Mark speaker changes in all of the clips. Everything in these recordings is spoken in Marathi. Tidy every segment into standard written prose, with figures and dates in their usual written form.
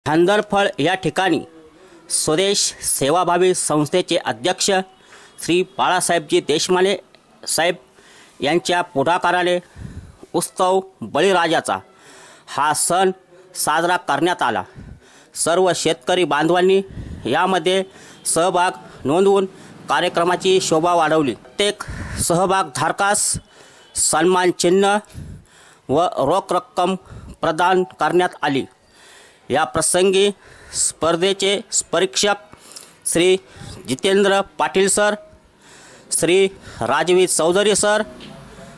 Speaker 1: धांदरफळ या ठिकाणी स्वदेश सेवाभावी संस्थेचे अध्यक्ष श्री बाळासाहेबजी देशमाने साहेब यांच्या पुढाकाराने उत्सव बळीराजाचा हा सण साजरा करण्यात आला। सर्व शेतकरी बांधवांनी यामध्ये सहभाग नोंदवून कार्यक्रमाची शोभा वाढवली। प्रत्येक सहभागधारकास सन्मान चिन्ह व रोख रक्कम प्रदान करण्यात आली। या प्रसंगी स्पर्धेचे परीक्षक Shri Jitendra Patil sir, Shri Rajveer Chaudhary sir,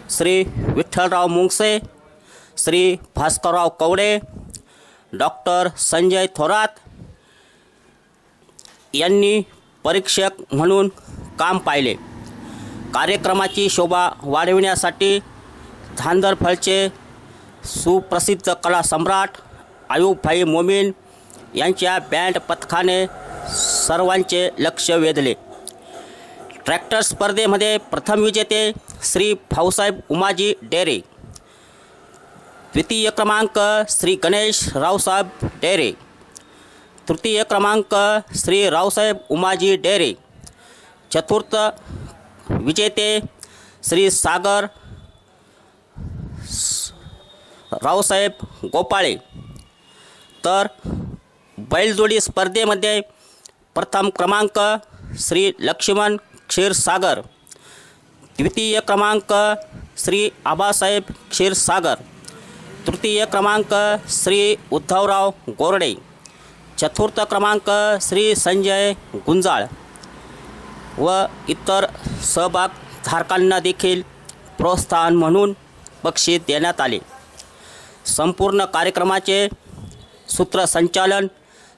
Speaker 1: Shri Vitthalrao Mungase, Shri Bhaskarrao Kawade, doctor Sanjay Thorat यांनी परीक्षक म्हणून काम पाहिले। कार्यक्रमाची शोभा वाढविण्यासाठी धांदरफळचे सुप्रसिद्ध कला सम्राट आयुबभाई मोमीन यांच्या बँड पथकाने सर्वांचे लक्ष वेधले। ट्रॅक्टर स्पर्धेमध्ये प्रथम विजेते श्री भाऊसाहेब उमाजी डेरे, द्वितीय क्रमांक श्री गणेश रावसाहेब डेरे, तृतीय क्रमांक श्री रावसाहेब उमाजी डेरे, चतुर्थ विजेते श्री सागर रावसाहेब गोपाळे। तर बैलजोडी स्पर्धेमध्ये प्रथम क्रमांक श्री लक्ष्मण क्षीरसागर, द्वितीय क्रमांक श्री आबासाहेब क्षीरसागर, तृतीय क्रमांक श्री उद्धवराव गोरडे, चतुर्थ क्रमांक श्री संजय गुंजाळ व इतर सहभागधारकांना देखील प्रोत्साहन म्हणून बक्षीस देण्यात आले। संपूर्ण कार्यक्रमाचे सूत्रसंचालन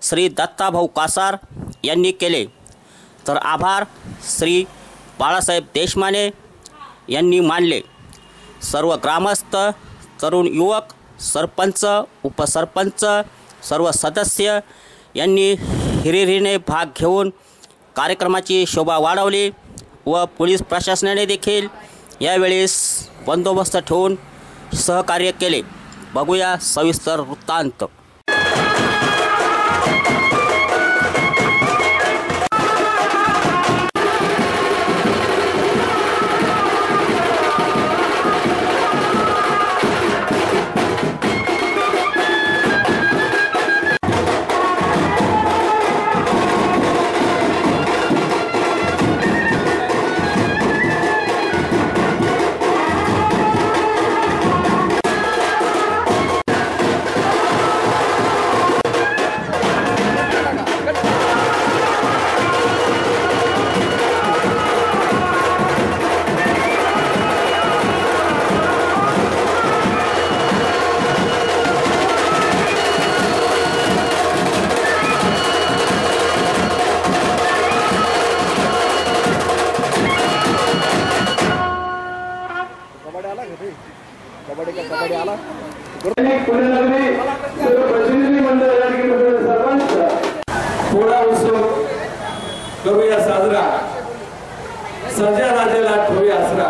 Speaker 1: श्री दत्ताभाऊ कासार यांनी केले, तर आभार श्री बाळासाहेब देशमाने यांनी मानले। सर्व ग्रामस्थ, तरुण युवक, सरपंच, उपसरपंच, सर्व सदस्य यांनी हिरिरीने भाग घेऊन कार्यक्रमाची शोभा वाढवली व पोलीस प्रशासनाने देखील यावेळेस बंदोबस्त ठेवून सहकार्य केले। बघूया सविस्तर वृत्तांत।
Speaker 2: प्रतिनिधी मंडळ सर्वांचा पोळा उत्सव करूया साजरा, सर्जा राजाला ठेवूया आसरा।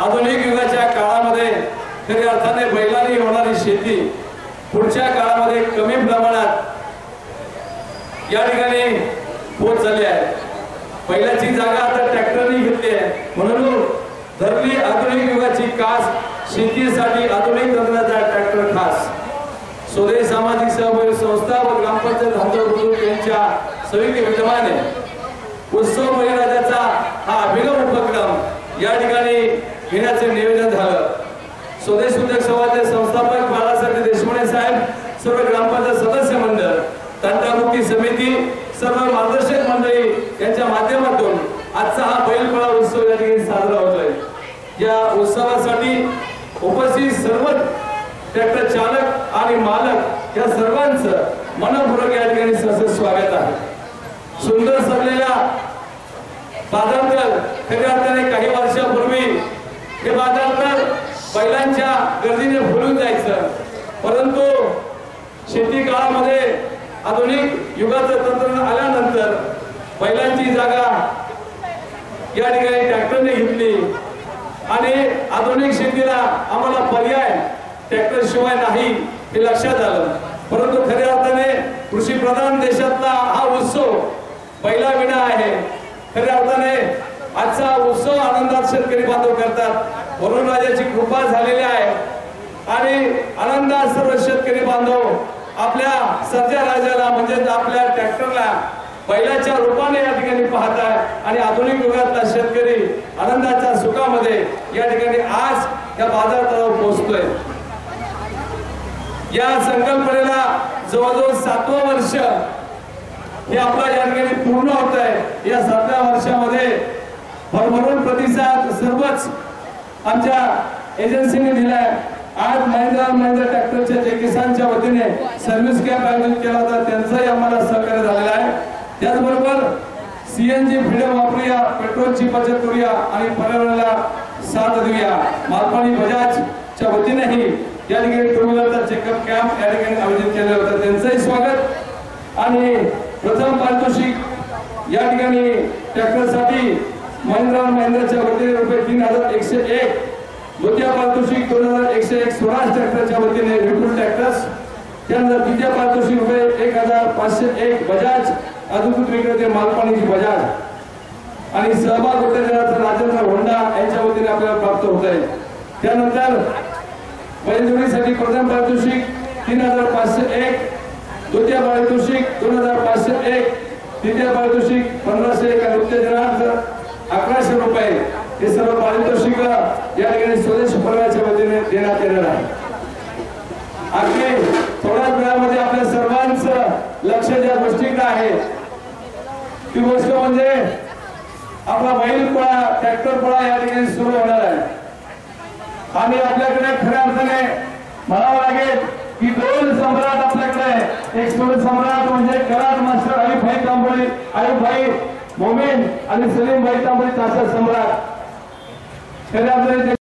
Speaker 2: आधुनिक युगाच्या काळामध्ये खऱ्या अर्थाने बैलांनी होणारी शेती पुढच्या काळामध्ये कमी प्रमाणात या ठिकाणी होत चालली आहे। बैलाची जागा आता ट्रॅक्टरने घेतली आहे, म्हणून धरली आधुनिक युगाची कास। शेतीसाठी आधुनिक तंत्राचा ट्रॅक्टर खास। स्वदेश सामाजिक सहकारी संस्था व ग्रामपंचायत धांदरफळ यांच्या संयुक्त विद्यमाने उत्सव बळीराजाचा हा अभिनव उपक्रम या ठिकाणी घेण्याचे निवेदन झालं। स्वदेश उद्योग समाजाचे संस्थापक बाळासाहेब देशमाने साहेब, सर्व ग्रामपंचायत सदस्य मंडळ, तंटामुक्ती समिती, सर्व मार्गदर्शक मंडळी यांच्या माध्यमातून आजचा हा बैलपोळा उत्सव या ठिकाणी साजरा होतोय। या उत्सवासाठी उपस्थित सर्व ट्रॅक्टर चालक आणि मालक या सर्वांचं मनपूर्वक या ठिकाणी सहर्ष स्वागत आहे। सुंदर सजलेल्या बाजारतळ खऱ्या अर्थाने काही वर्षापूर्वी हे बाजारतळ बैलांच्या गर्दीने भरून जायचं, परंतु शेती काळामध्ये आधुनिक युगाचं तंत्रज्ञान आल्यानंतर बैलांची जागा या ठिकाणी ट्रॅक्टरने घेतली आणि आधुनिक शेतीला आम्हाला पर्याय ट्रॅक्टर शिवाय नाही हे लक्षात आलं। परंतु खऱ्या कृषी प्रधान देशातला हा उत्सव पहिला विणा आहे. खऱ्या अर्थाने आजचा उत्सव आनंदात शेतकरी बांधव करतात. वरुणराजाची कृपा झालेली आहे आणि आनंदात सर्व शेतकरी बांधव आपल्या सर्जा राजाला म्हणजे आपल्या ट्रॅक्टरला बैलाच्या रूपाने या ठिकाणी पाहतात आणि आधुनिक युगातला शेतकरी आनंदाच्या सुखामध्ये या ठिकाणी आज या बाजार तळावर पोहोचतोय. या संकल्पनेला जवळजवळ 7वं वर्ष हे आपला या ठिकाणी पूर्ण होत आहे. या 7व्या वर्षामध्ये भरभरून प्रतिसाद सर्वच आमच्या एजन्सीने दिलाय. आज महिंद्रा ट्रॅक्टरच्या जे किसानच्या वतीने सर्व्हिस कॅम्प आयोजित केला होता त्यांचाही आम्हाला सहकार्य झालेला आहे. त्याचबरोबर CNG फ्रीडम वापरूया, पेट्रोलची बचत करूया आणि पर्यावरणाला साथ देऊया मालपाणी बजाजच्या वतीनेही या ठिकाणी टू व्हीलरचा चेकअप कॅम्प या ठिकाणी आयोजित केला होता. त्यांचंही स्वागत. आणि प्रथम पारितोषिक या ठिकाणी ट्रॅक्टरसाठी महिंद्राच्या वतीने रुपये 3101, द्वितीय पारितोषिक 2101 स्वराज ट्रॅक्टरच्या वतीने विपुल ट्रॅक्टर्स, त्यानंतर द्वितीय पारितोषिक रुपये 1501 बजाज अधिकृत विक्रेते मालपाणीची बजाज आणि सहभाग उद्योजकाचा राजेंद्र होंडा यांच्या वतीने आपल्याला प्राप्त होत आहे. त्यानंतर बैलजोडीसाठी प्रथम पारितोषिक 3501, द्वितीय पारितोषिक 2501, तृतीय पारितोषिक 1501 आणि उत्तेजनार्थ 1100 रुपये हे सर्व पारितोषिक या ठिकाणी स्वदेश परिवाराच्या वतीने देण्यात येणार आहे. अगदी थोड्याच वेळामध्ये आपल्या सर्वांचं लक्ष ज्या गोष्टीकडे आहे ती गोष्ट म्हणजे आपला बैल पोळा, ट्रॅक्टर पोळा या ठिकाणी सुरू होणार आहे. आणि आपल्याकडे खऱ्या अर्थाने म्हणावं लागेल की 2 सम्राट आपल्याकडे आहे. एक सम्राट म्हणजे कराड मास्टर आयुबभाई तांबोळी, आयुबभाई मोमीन आणि सलीमभाई तांबोळी तासा सम्राट. खऱ्या अर्थाने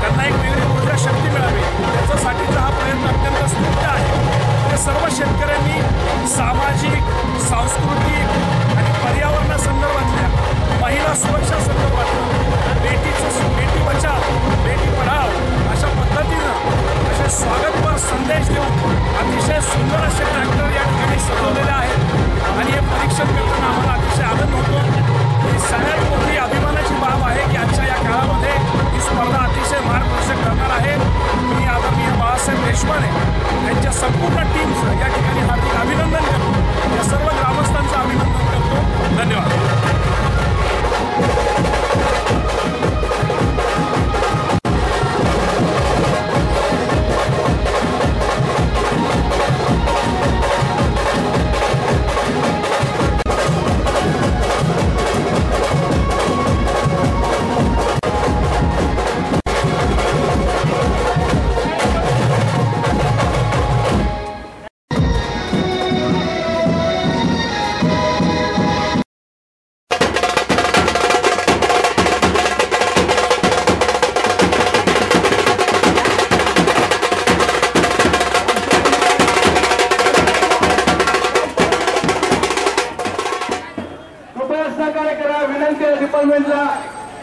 Speaker 3: त्यांना एक वेगळी ऊर्जा शक्ती मिळावी त्याच्यासाठीचा हा प्रयत्न अत्यंत स्तुत्य आहे. ते सर्व शेतकऱ्यांनी सामाजिक, सांस्कृतिक आणि पर्यावरणासंदर्भातल्या, महिला सुरक्षा संदर्भातलं, बेटी बचाव बेटी पढाव अशा पद्धतीनं असे स्वागतपर संदेश देऊन अतिशय सुंदर असे ट्रॅक्टर या ठिकाणी सजवलेले आहेत आणि हे परीक्षण करताना आम्हाला अतिशय आनंद होतो. ही सगळ्यात मोठी अभिमानाची बाब आहे की आजच्या या काळामध्ये ही स्पर्धा अतिशय मार्गदर्शक ठरणार आहे. मी आदरणीय बाळासाहेब देशपांडे यांच्या संपूर्ण टीमचं या ठिकाणी हार्दिक अभिनंदन करतो. या सर्व ग्रामस्थांचं अभिनंदन करतो. धन्यवाद.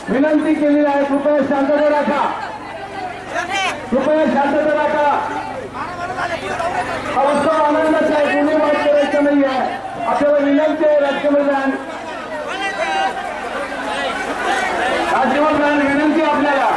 Speaker 2: विनंती केली आहे. कृपया शांतता राखा. कृपया शांतता राखा. हा उत्सव आनंदाचा आहे. कोणी वाद करायचं नाही आहे. आपल्याला विनंती आहे. राजकमलदान विनंती आपल्याला.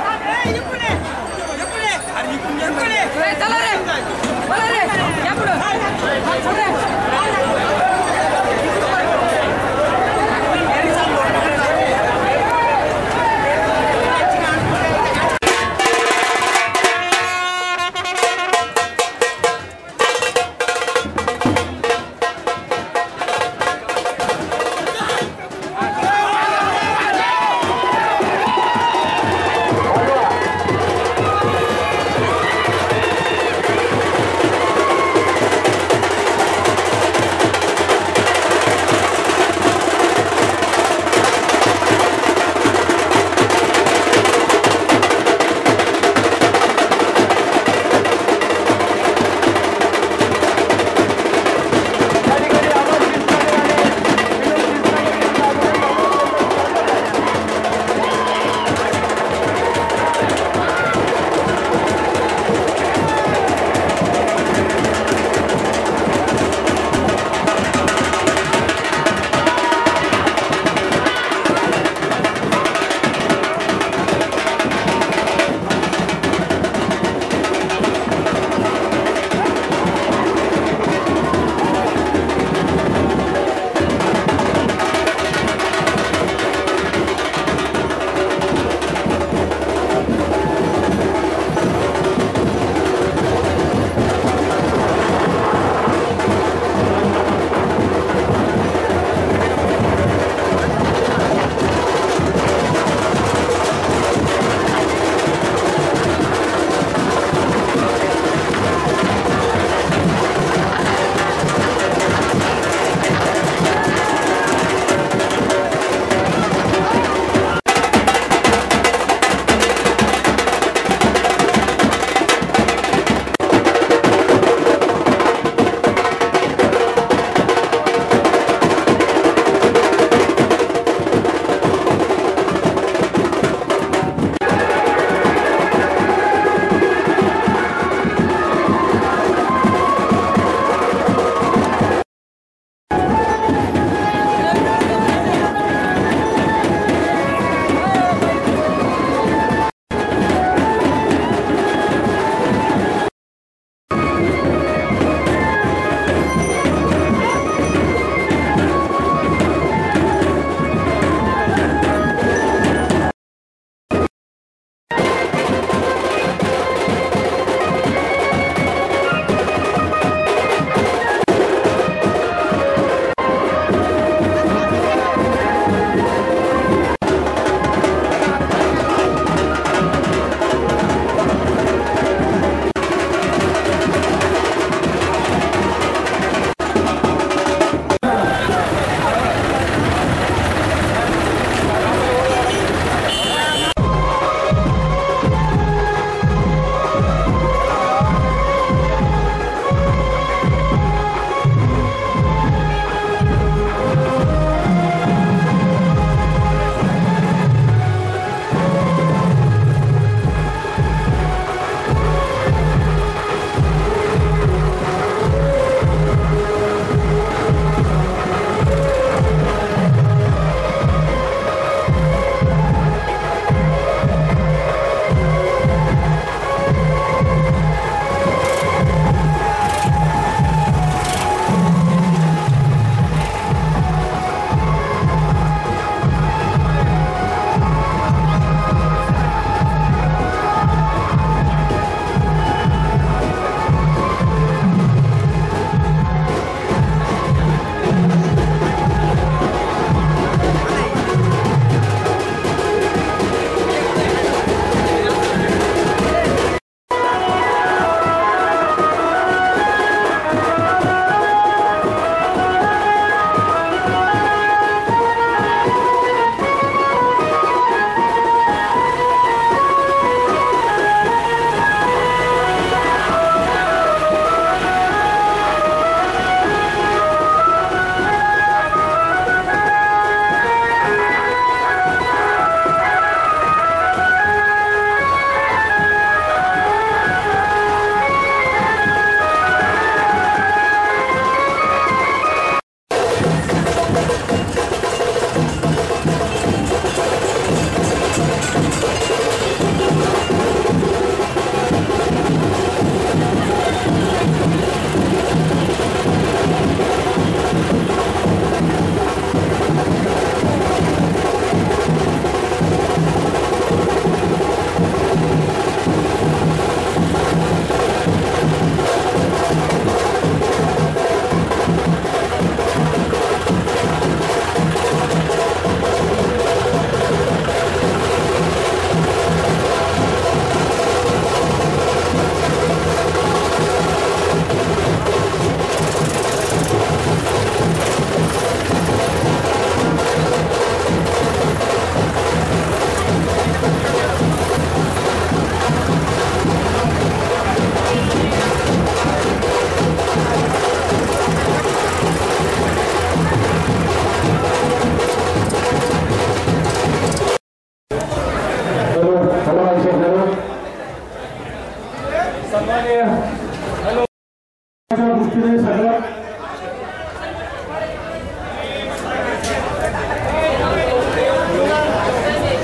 Speaker 2: दृष्टीने सगळं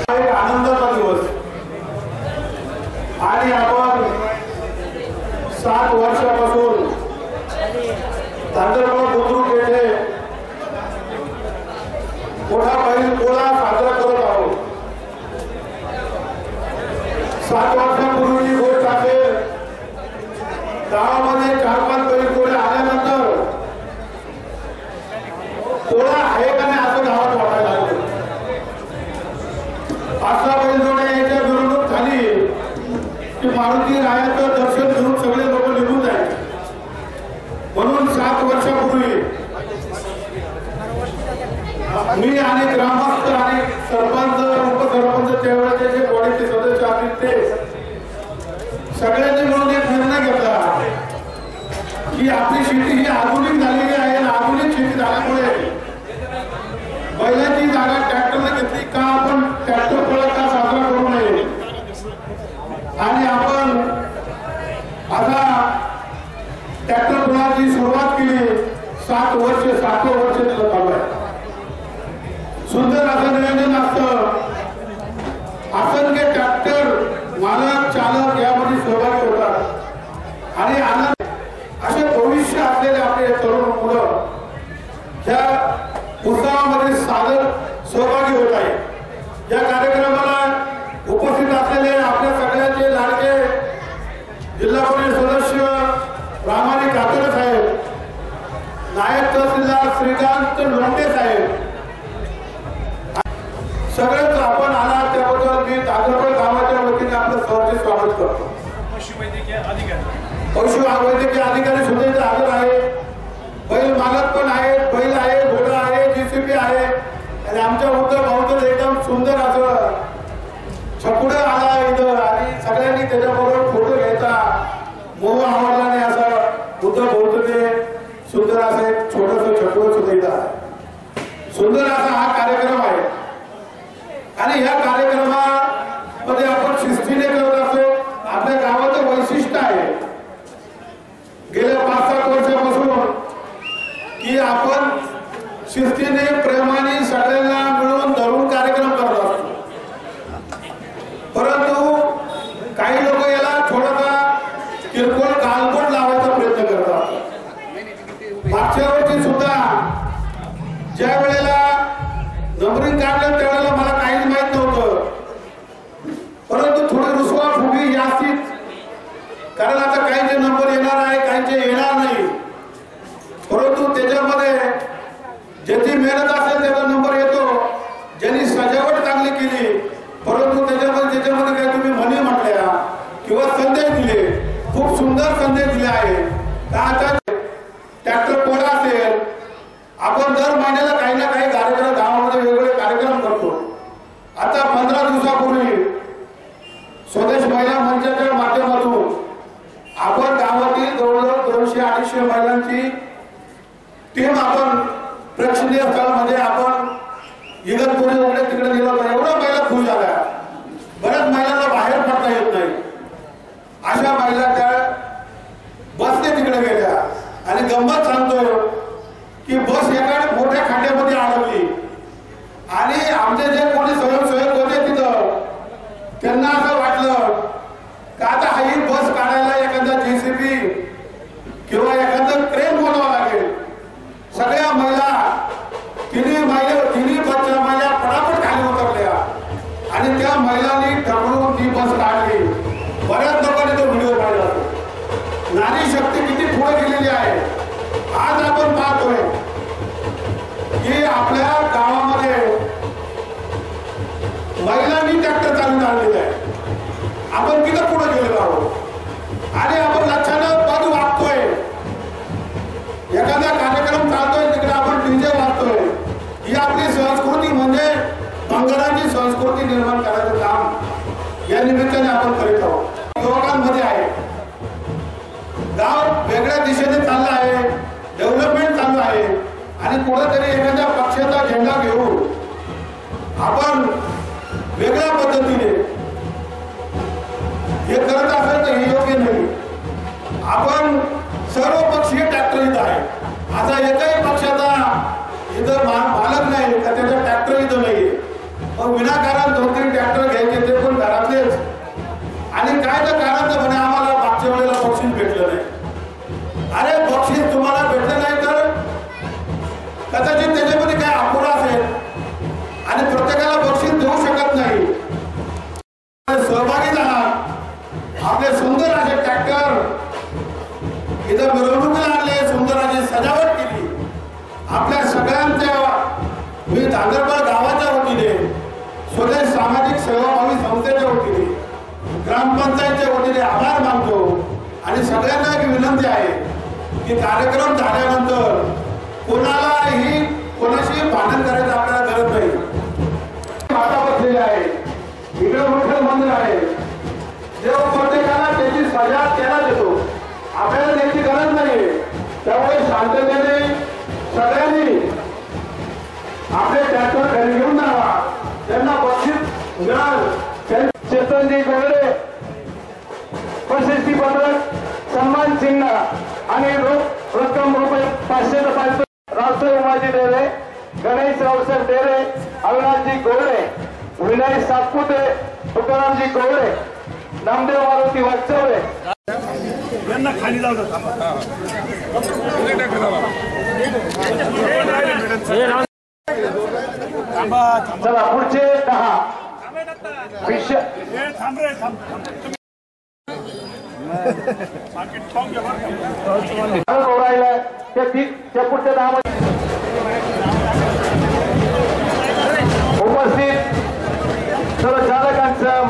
Speaker 2: एक आनंदाचा दिवस आणि आपण 7 वर्षापासून तांडरगाव बुद्रुक येथे मोठा बैल पोळा साजरा करत आहोत. 7 वर्षापूर्वीची गोष्ट असेल. गावामध्ये 4-5 बैल पोळे आल्यानंतर पोळा आहे का नाही असं गावात वाटायला लागलं. 5-6 बैलजोड्या याच्या मिरवणूक झाली की मारुती रायाचं दर्शन घेऊन सगळे लोक निघून जायचे. म्हणून 7 वर्षापूर्वी मी आणि ग्रामस्थ आणि सरपंच उपसरपंच त्यावेळेचे जे बॉडीचे सदस्य असतील ते सगळ्यांनी मिळून एक निर्णय घेतला की आपली शेती ही आधुनिक झालेली आहे. आधुनिक शेती झाल्यामुळे बैलाची जागा ट्रॅक्टरने घेतली का आपण ट्रॅक्टर पोळा का साजरा करू नये आणि आपण आता ट्रॅक्टर पोळाची सुरुवात केली. 7 वर्ष 7 वर्ष त्याला चालू आहे. सुंदर असं नियोजन असतं. असंख्य ट्रॅक्टर मालक चालक यामध्ये सहभागी होतात आणि आनंद असे भविष्य असलेले आपले तरुण मुलं त्या उत्सवामध्ये सहभागी होत आहे. या कार्यक्रमाला उपस्थित असलेले आपल्या सगळ्यांचे लाडके जिल्हा परिषद सदस्य प्रामाणिक कातरे साहेब, नायब तहसीलदार श्रीकांत लोंढे साहेब, सगळेच आपण आला त्याबद्दल मी ताजरगड गावाच्या वतीने आपलं सहर्ष स्वागत करतो. पशुवैद्यकीय अधिकारी सुद्धा इथे हजर आहे. बैल मालक पण आहेत, बैल आहे, घोडा आहे, JCB आहे आणि आमच्या उद्धव भाऊचं एकदम सुंदर असं छकुडं आला इथं आणि सगळ्यांनी त्याच्याबरोबर फोटो घ्यायचा. मोह आवडला नाही असं उद्धव भाऊचं ते सुंदर असं एक छोटस छकुडं सुद्धा इथं आहे. सुंदर असा हा कार्यक्रम आहे आणि या कार्यक्रमामध्ये आपण शिस्तीने करत असतो. आपल्या गावाचं वैशिष्ट्य आहे गेल्या 5-7 वर्षापासून की आपण शिस्तीने प्रेमाने सगळ्यांना मिळून धरून कार्यक्रम करत असतो. परंतु काही लोक याला थोडासा किरकोळ गालबोट लावायचा प्रयत्न करतात. मागच्या वर्षी सुद्धा ज्या वेळेला नंबरिंग काढलं त्यावेळेला मला काहीच माहित नव्हतं. परंतु थोडे रुसवा फुगी जास्तीच कारण आता काहींचे नंबर येणार आहे, काहींचे येणार नाही. परंतु त्याच्यामध्ये ज्याची मेहनत असेल त्याचा नंबर येतो. ज्यांनी सजावट चांगली केली परंतु त्याच्यामध्ये काही तुम्ही म्हणी म्हटल्या किंवा संदेश दिले, खूप सुंदर संदेश दिले आहे. आता ट्रॅक्टर पोळा असेल, आपण दर महिन्याला काही ना काही कार्यक्रम गावामध्ये वेगवेगळे कार्यक्रम करतो. आता 15 दिवसापूर्वी स्वदेश महिला मंचाच्या माध्यमातून आपण गावातील जवळजवळ 200-250 महिलांची टीम आपण प्रेक्षणीय स्थळामध्ये आपण इगतपुरी वगैरे तिकडे नेलं होतं. एवढ्या महिला खुश झाल्या. बऱ्याच महिलांना बाहेर पडता येत नाही. अशा महिला त्या बसने तिकडे गेल्या आणि गंमत सांगतो की बस एका मोठ्या खड्ड्यामध्ये अडकली आणि आमचे जे कोणी स्वयंसेवक होते तिथं त्यांना असं वाटलं का आता ही बस काढायला एखादा JCB किंवा एखादं क्रेन बोलावं लागेल. सगळ्या महिला तिन्ही बसच्या महिला पटापट खाली उतरल्या आणि त्या महिलांनी ढकलून ती बस काढली. बऱ्याच लोकांनी तो व्हिडिओ पाहिला. नारी शक्ती किती पुढे गेलेली आहे. आज आपण पाहतोय की आपल्या गावामध्ये महिलांनी ट्रॅक्टर चालून आणलेले आहे. आपण किती पुढे गेलेलो आहोत आणि आपण लक्षानं पद वागतोय. एखादा कार्यक्रम चालतोय तिकडे आपण DJ वाजतोय. ही आपली संस्कृती म्हणजे बंगाराची संस्कृती निर्माण करायचं काम या निमित्ताने आपण करीत आहोत. युवकांमध्ये आहे. गाव वेगळ्या दिशेने चाललं आहे, डेव्हलपमेंट चालू आहे आणि कुठेतरी एखाद्या पक्षाचा झेंडा घेऊन आपण वेगळ्या पद्धतीने हे करत असेल तर हे योग्य नाही.
Speaker 4: आपण सर्व पक्षीय ट्रॅक्टर इथं आहे. असा एकही पक्षाचा इथं मालक नाही का त्याचा ट्रॅक्टर इथं नाहीये. मग विनाकारण 2-3 ट्रॅक्टर घ्यायचे ते पण घरातलेच. आणि काय तर कारण तर म्हणे आम्हाला मागच्या वेळेला बक्षीस भेटलं नाही. अरे बक्षीस तुम्हाला भेटलं नाही तर कदाचित त्याच्यामध्ये काय अपुरा असेल आणि प्रत्येकाला बक्षीस देऊ शकत नाही. सहभागी झाला. आपले सुंदर असे ट्रॅक्टर इथं मिरवणुकीला आणले, सुंदर अशी सजावट केली. आपल्या सगळ्यांच्या मी धांगरबाग गावाच्या वतीने, स्वदेश सामाजिक सेवाभावी संस्थेच्या वतीने, ग्रामपंचायतच्या वतीने आभार मानतो. आणि सगळ्यांना एक विनंती आहे की कार्यक्रम झाल्यानंतर कोणालाही कोणाशी भांडण करायचं आपल्याला गरज नाही. माता बसलेली आहे, इकडे मोठं मंदिर आहे. जेव्हा प्रत्येकाला त्याची सजा त्याला देतो, आपल्याला त्याची गरज नाही. त्यामुळे शांततेने सगळ्यांनी आपले ट्रॅक्टर घरी घेऊन जावा. त्यांना बक्षीस मिळाल. चेतनजी गोगडे प्रशस्ती पत्रक, सन्मान चिन्ह आणि रोख रक्कम रुपये 500 रावसाहेब उमाजी डेरे, गणेश रावसाहेब डेरे, अविनाशजी गोगडे, विनय सातपुते, तुकारामजी गोगडे, नामदेव मारुती वागचौरे
Speaker 3: यांना खाली जाऊ देता.
Speaker 4: चला पुढचे 10 ते पुढचे 10 उपस्थित सर्व चालकांचं